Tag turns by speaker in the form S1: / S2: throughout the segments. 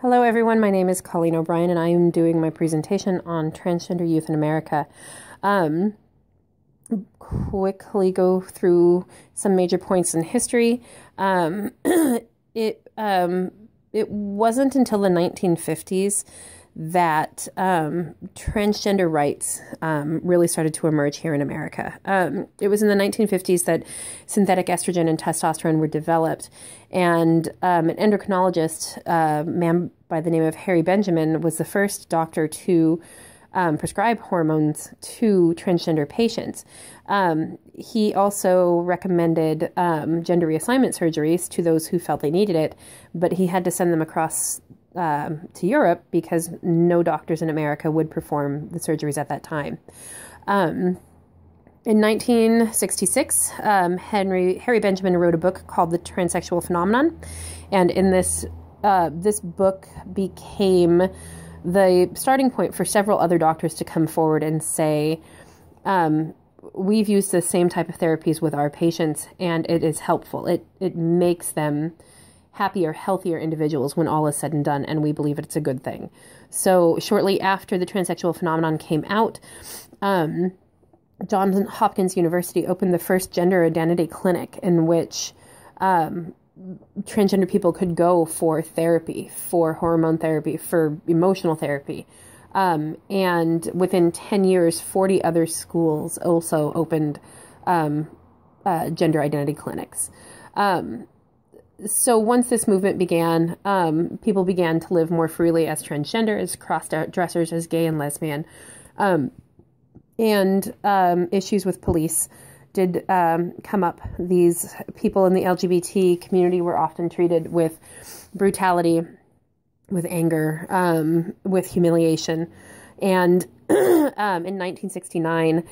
S1: Hello everyone, my name is Colleen O'Brien and I am doing my presentation on transgender youth in America. Quickly go through some major points in history. It wasn't until the 1950s that transgender rights really started to emerge here in America. It was in the 1950s that synthetic estrogen and testosterone were developed, and an endocrinologist, a man by the name of Harry Benjamin, was the first doctor to prescribe hormones to transgender patients. He also recommended gender reassignment surgeries to those who felt they needed it, but he had to send them across to Europe because no doctors in America would perform the surgeries at that time. In 1966, Harry Benjamin wrote a book called The Transsexual Phenomenon, and in this book became the starting point for several other doctors to come forward and say, we've used the same type of therapies with our patients, and it is helpful. It makes them happier, healthier individuals when all is said and done, and we believe it's a good thing. So shortly after the transsexual phenomenon came out, Johns Hopkins University opened the first gender identity clinic in which transgender people could go for therapy, for hormone therapy, for emotional therapy. And within 10 years, 40 other schools also opened gender identity clinics. So once this movement began, people began to live more freely as transgender, as cross-dressers, as gay and lesbian. And issues with police did come up. These people in the LGBT community were often treated with brutality, with anger, with humiliation. And in 1969,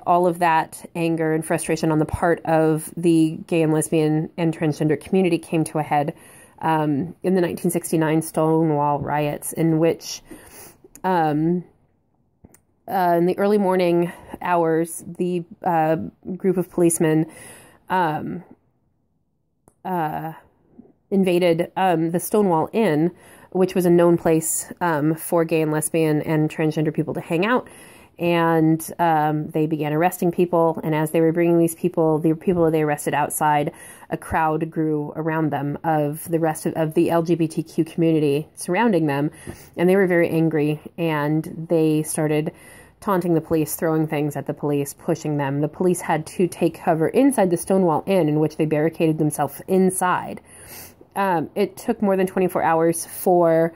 S1: all of that anger and frustration on the part of the gay and lesbian and transgender community came to a head in the 1969 Stonewall riots, in which in the early morning hours, the group of policemen invaded the Stonewall Inn, which was a known place for gay and lesbian and transgender people to hang out. And they began arresting people. And as they were bringing the people they arrested outside, a crowd grew around them of the rest of the LGBTQ community surrounding them. And they were very angry, and they started taunting the police, throwing things at the police, pushing them. The police had to take cover inside the Stonewall Inn, in which they barricaded themselves inside. It took more than 24 hours for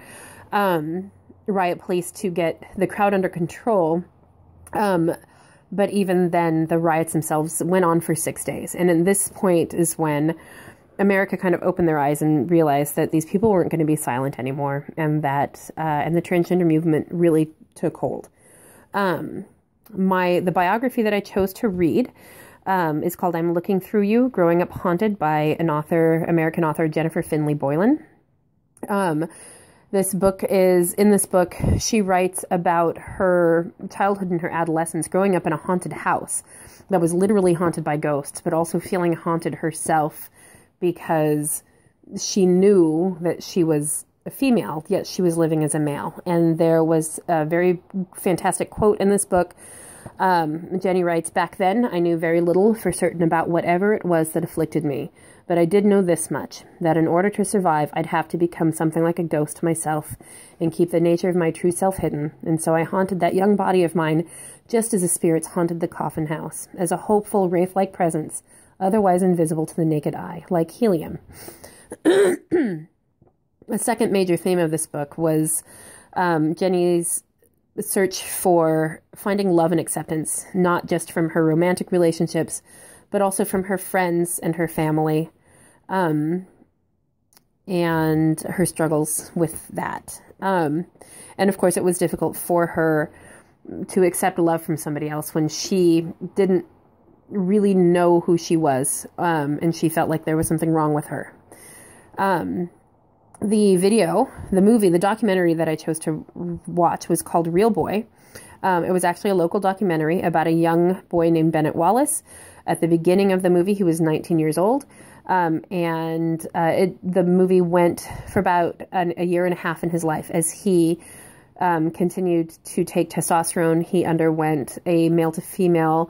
S1: riot police to get the crowd under control. But even then, the riots themselves went on for 6 days. And at this point is when America kind of opened their eyes and realized that these people weren't going to be silent anymore, and that and the transgender movement really took hold. The biography that I chose to read is called "I'm Looking Through You: Growing Up Haunted" by American author Jennifer Finley Boylan. In this book, she writes about her childhood and her adolescence, growing up in a haunted house that was literally haunted by ghosts, but also feeling haunted herself because she knew that she was a female, yet she was living as a male. And there was a very fantastic quote in this book. Jenny writes, "Back then, I knew very little for certain about whatever it was that afflicted me. But I did know this much, that in order to survive, I'd have to become something like a ghost myself and keep the nature of my true self hidden. And so I haunted that young body of mine just as the spirits haunted the coffin house, as a hopeful, wraith-like presence, otherwise invisible to the naked eye, like helium." A second major theme of this book was Jenny's search for finding love and acceptance, not just from her romantic relationships, but also from her friends and her family, and her struggles with that. And of course, it was difficult for her to accept love from somebody else when she didn't really know who she was, and she felt like there was something wrong with her. The documentary that I chose to watch was called Real Boy. It was actually a local documentary about a young boy named Bennett Wallace. At the beginning of the movie, he was 19 years old. The movie went for about a year and a half in his life as he continued to take testosterone. He underwent a male to female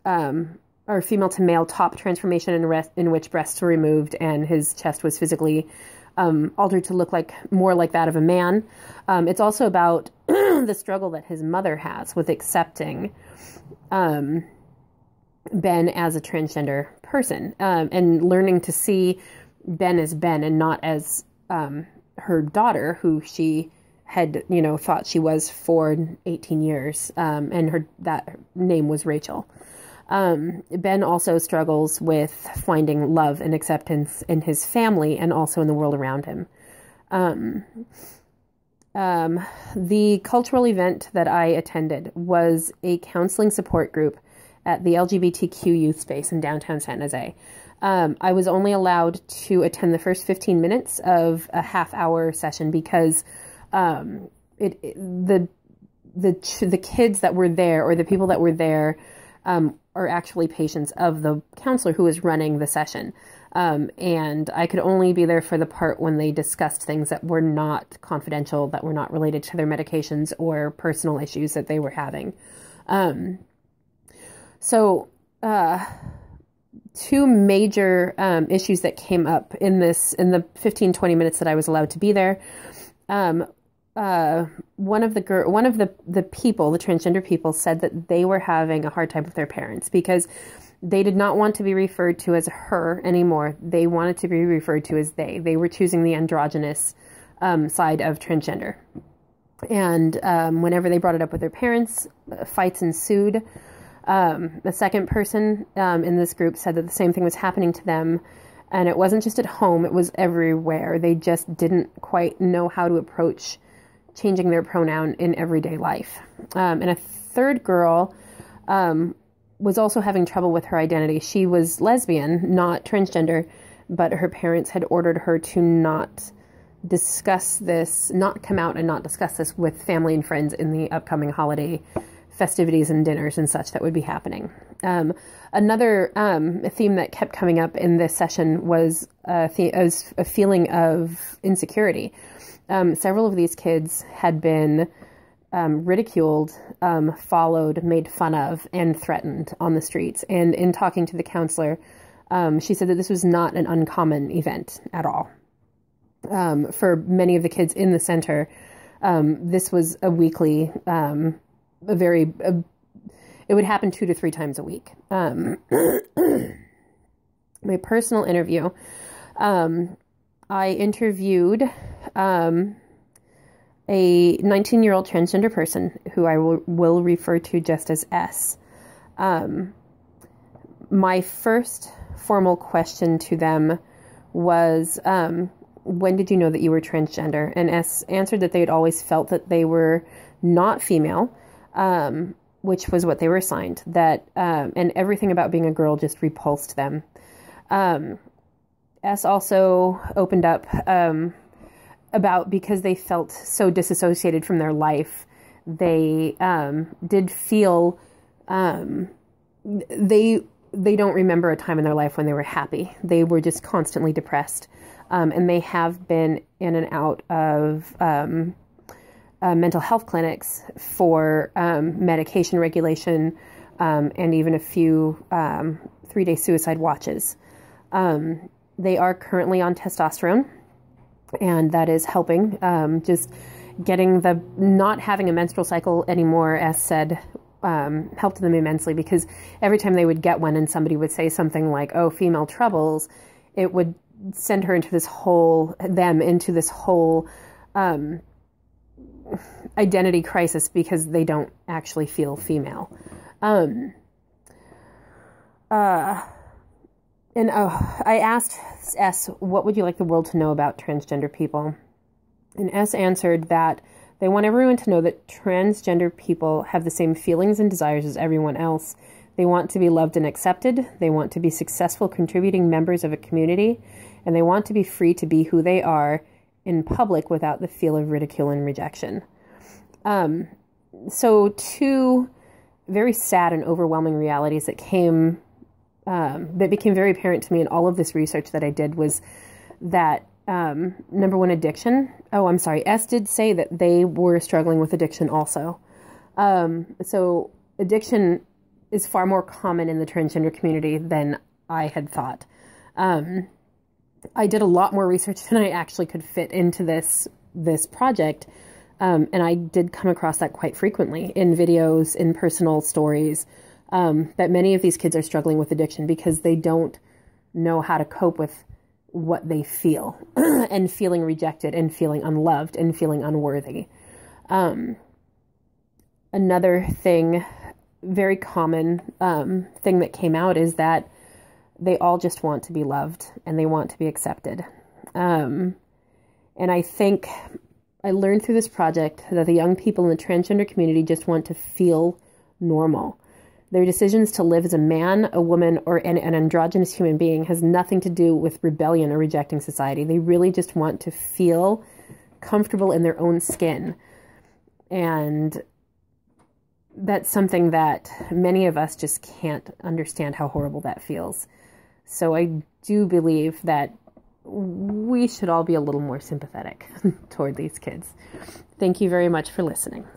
S1: or female to male top transformation in which breasts were removed and his chest was physically altered to look more like that of a man. It's also about the struggle that his mother has with accepting Ben as a transgender person, and learning to see Ben as Ben and not as her daughter, who she had, thought she was for 18 years, and that name was Rachel. Ben also struggles with finding love and acceptance in his family and also in the world around him. The cultural event that I attended was a counseling support group at the LGBTQ youth space in downtown San Jose. I was only allowed to attend the first 15 minutes of a half-hour session because the kids that were there, or the people that were there, are actually patients of the counselor who was running the session. And I could only be there for the part when they discussed things that were not confidential, that were not related to their medications or personal issues that they were having. Two major issues that came up in the 15-20 minutes that I was allowed to be there. One of the people, the transgender people, said that they were having a hard time with their parents because they did not want to be referred to as her anymore. They wanted to be referred to as they. They were choosing the androgynous side of transgender. And whenever they brought it up with their parents, fights ensued. The second person in this group said that the same thing was happening to them. And it wasn't just at home, it was everywhere. They just didn't quite know how to approach changing their pronoun in everyday life. And a third girl was also having trouble with her identity. She was lesbian, not transgender, but her parents had ordered her to not come out and not discuss this with family and friends in the upcoming holiday festivities and dinners and such that would be happening. Another theme that kept coming up in this session was a feeling of insecurity. Several of these kids had been ridiculed, followed, made fun of, and threatened on the streets. And in talking to the counselor, she said that this was not an uncommon event at all. For many of the kids in the center, this was a weekly, it would happen 2 to 3 times a week. My personal interview, I interviewed a 19-year-old transgender person who I will refer to just as S. My first formal question to them was, when did you know that you were transgender? And S answered that they had always felt that they were not female, which was what they were assigned, and everything about being a girl just repulsed them. S also opened up about because they felt so disassociated from their life, they did feel they don't remember a time in their life when they were happy. They were just constantly depressed, and they have been in and out of mental health clinics for medication regulation, and even a few 3-day suicide watches. They are currently on testosterone, and that is helping. Just getting not having a menstrual cycle anymore, as said, helped them immensely, because every time they would get one and somebody would say something like, oh, female troubles, it would send her into this whole identity crisis because they don't actually feel female. I asked S, what would you like the world to know about transgender people? And S answered that they want everyone to know that transgender people have the same feelings and desires as everyone else. They want to be loved and accepted. They want to be successful, contributing members of a community. And they want to be free to be who they are in public without the feel of ridicule and rejection. So 2 very sad and overwhelming realities that came that became very apparent to me in all of this research that I did was that, number one, addiction. Oh, I'm sorry. S did say that they were struggling with addiction also. So addiction is far more common in the transgender community than I had thought. I did a lot more research than I actually could fit into this project. And I did come across that quite frequently in videos, in personal stories, that many of these kids are struggling with addiction because they don't know how to cope with what they feel and feeling rejected and feeling unloved and feeling unworthy. Another thing, very common thing that came out is that they all just want to be loved and they want to be accepted. And I think I learned through this project that the young people in the transgender community just want to feel normal. Their decisions to live as a man, a woman, or an androgynous human being has nothing to do with rebellion or rejecting society. They really just want to feel comfortable in their own skin. And that's something that many of us just can't understand how horrible that feels. So I do believe that we should all be a little more sympathetic toward these kids. Thank you very much for listening.